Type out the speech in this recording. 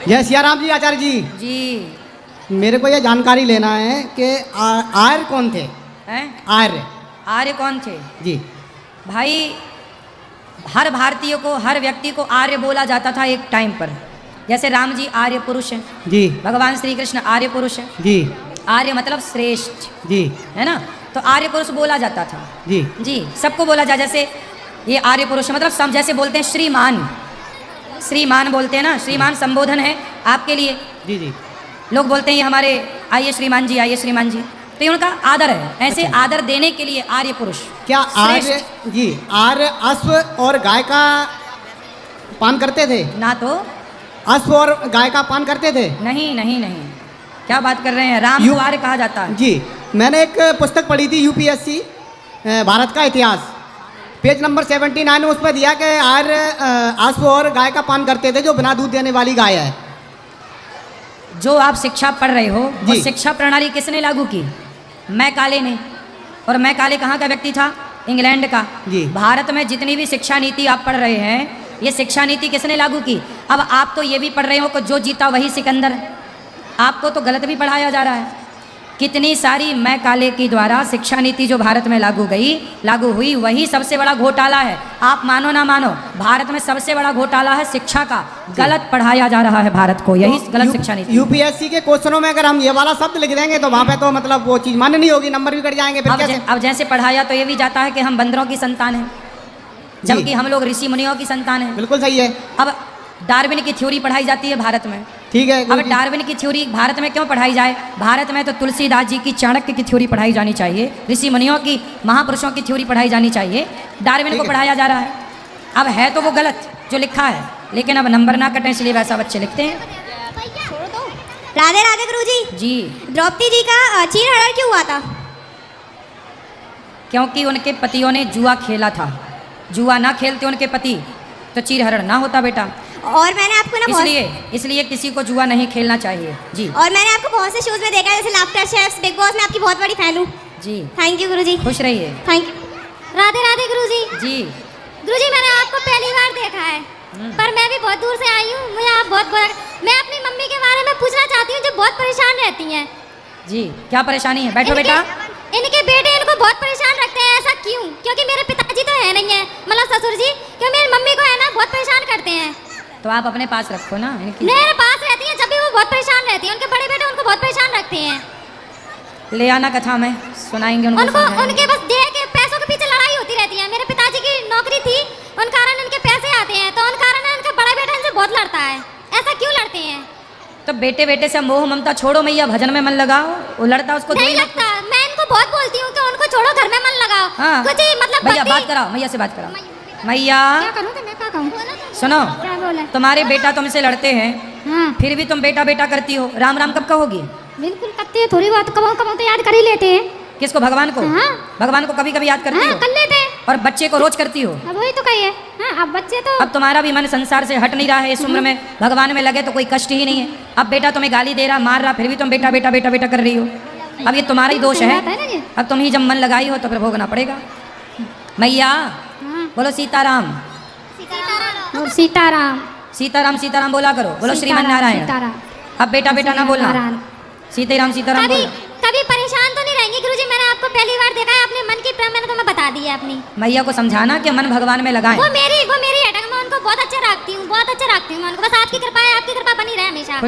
जय सिया राम जी आचार्य जी। जी। मेरे को ये जानकारी लेना है कि आर्य कौन थे? हैं? आर्य आर्य कौन थे? जी। भाई हर भारतीय को, हर व्यक्ति को आर्य बोला जाता था एक टाइम पर। जैसे राम जी आर्य पुरुष हैं, जी। भगवान श्री कृष्ण आर्य पुरुष हैं। जी। आर्य मतलब श्रेष्ठ, जी। है ना? तो आर्य पुरुष बोला जाता था। जी। जी, सबको बोला जा, जैसे ये आर्य पुरुष मतलब सब, जैसे बोलते हैं श्रीमान, श्रीमान बोलते हैं ना, श्रीमान संबोधन है आपके लिए। जी। जी। लोग बोलते हैं ये हमारे, आइए श्रीमान जी, आइए श्रीमान जी, तो ये उनका आदर है। ऐसे अच्छा। आदर देने के लिए आर्य पुरुष। क्या आर्य श्रेष्ठ। जी आर्य अश्व और गाय का पान करते थे? ना तो अश्व और गाय का पान करते थे? नहीं नहीं नहीं, क्या बात कर रहे हैं? राम को आर्य कहा जाता है। जी, मैंने एक पुस्तक पढ़ी थी यूपीएससी भारत का इतिहास, पेज नंबर 79 में उस पर दिया कि आर्य अश्व और गाय का पान करते थे, जो बिना दूध देने वाली गाय है। जो आप शिक्षा पढ़ रहे हो वो जी। शिक्षा प्रणाली किसने लागू की? मैकाले ने। और मैकाले कहाँ का व्यक्ति था? इंग्लैंड का। जी। भारत में जितनी भी शिक्षा नीति आप पढ़ रहे हैं, ये शिक्षा नीति किसने लागू की? अब आप तो ये भी पढ़ रहे हो कि जो जीता वही सिकंदर। आपको तो गलत भी पढ़ाया जा रहा है। कितनी सारी मैकाले की द्वारा शिक्षा नीति जो भारत में लागू हुई, वही सबसे बड़ा घोटाला है। आप मानो ना मानो, भारत में सबसे बड़ा घोटाला है शिक्षा का। गलत पढ़ाया जा रहा है भारत को, यही गलत शिक्षा नीति। यूपीएससी के क्वेश्चनों में अगर हम ये वाला शब्द लिख देंगे तो वहाँ पे तो मतलब वो चीज़ मान्य नहीं होगी, नंबर भी कट जाएंगे। फिर कैसे? अब जैसे पढ़ाया तो ये भी जाता है कि हम बंदरों की संतान हैं, जबकि हम लोग ऋषि मुनियों की संतान हैं। बिल्कुल सही है। अब डार्विन की थ्योरी पढ़ाई जाती है भारत में। ठीक है। अब डार्विन की थ्योरी भारत में क्यों पढ़ाई जाए? भारत में तो तुलसीदास जी की चाणक्य की थ्योरी पढ़ाई जानी चाहिए, ऋषि मुनियों की, महापुरुषों की थ्योरी पढ़ाई जानी चाहिए। डार्विन को पढ़ाया जा रहा है। अब है तो वो गलत जो लिखा है, लेकिन अब नंबर ना कटें इसलिए वैसा बच्चे लिखते हैं। राधे राधे गुरुजी। जी। द्रौपदी जी का चीरहरण क्यों हुआ था? क्योंकि उनके पतियों ने जुआ खेला था। जुआ ना खेलते उनके पति तो चीरहरण ना होता बेटा। और मैंने आपको ना इसलिए किसी को जुआ नहीं खेलना चाहिए। जी। और मैंने आपको बहुत से शोज में देखा है, जैसे लाफ्टर शेफ्स, बिग बॉस में आपकी बहुत बड़ी फैन हूँ। जी। थैंक यू गुरुजी। खुश रहिए। Thank you. राधे राधे गुरुजी। जी। गुरुजी मैंने आपको पहली बार देखा है, पर मैं भी बहुत दूर से आई हूँ। मुझे आप मैं अपनी मम्मी के बारे में पूछना चाहती हूँ, जो बहुत परेशान रहती हैं। जी, क्या परेशानी है? बैठो बेटा। इनके बेटे इनको बहुत परेशान रखते हैं, ऐसा क्यों? क्योंकि मेरे पिताजी तो है नहीं है, मतलब ससुर जी, क्यों मेरी मम्मी को है ना बहुत परेशान करते हैं। तो आप अपने पास रखो ना इनकी। मेरे पास रहती हैं, जब भी वो बहुत परेशान रहती हैं। उनके बड़े बेटे उनको बहुत परेशान रखते हैं। ले आना कथा में सुनाएंगे उनको उनके बस दे के पैसों के पीछे लड़ाई होती रहती है। मेरे पिताजी की नौकरी थी, उन कारण इनके पैसे आते हैं, तो उन कारण इनका बड़ा बेटा इनसे बहुत लड़ता है। ऐसा क्यों लड़ते हैं? तो बेटे बेटे से मोह ममता छोड़ो, मैया भजन में मन लगाओ। वो लड़ता उसको नहीं लगता। मैं इनको बहुत बोलती हूँ कि उनको छोड़ो, घर में मन लगाओ। हाँ। कुछ ही मतलब भैया बात कराओ, मैया से बात कराओ। मैया क्या करूँ तो मैं क्या कहूँ? सुनो, क्या बोला? तुम्हारे बेटा तुमसे लड़ते हैं, हाँ। फिर भी तुम बेटा बेटा करती हो। राम राम कब कहोगी? बिल्कुल करते हैं, थोड़ी बहुत कब तो याद कर ही लेते हैं। किसको? भगवान को। हाँ। भगवान को कभी कभी याद करती हाँ, हो? कर लेते हैं। और बच्चे को रोज करती हो? अब वही तो कही है। हाँ, अब बच्चे तो अब तुम्हारा भी मन संसार से हट नहीं रहा है। इस उम्र में भगवान में लगे तो कोई कष्ट ही नहीं है। अब बेटा तुम्हें गाली दे रहा, मार रहा, फिर भी तुम बेटा बेटा बेटा बेटा कर रही हो। अब ये तुम्हारा ही दोष है। अब तुम ही जब मन लगाई हो तो फिर भोगना पड़ेगा। मैया बोलो सीताराम। और सीताराम। सीताराम सीताराम बोला करो। बोलो श्रीमन नारायण। अब बेटा बेटा ना बोलना, सीताराम सीताराम बोलो। कभी परेशान तो नहीं रहेंगे गुरुजी? मैंने आपको पहली बार देखा है, अपने मन की मैंने तुम्हें बता दी है अपनी। मैया को समझाना कि मन भगवान में लगाएं। वो मेरी है, मैं उनको बहुत अच्छा रखती हूँ, बहुत अच्छा रखती हूँ मैं उनको। बस आपकी कृपा है, आपकी कृपा बनी रहे हमेशा।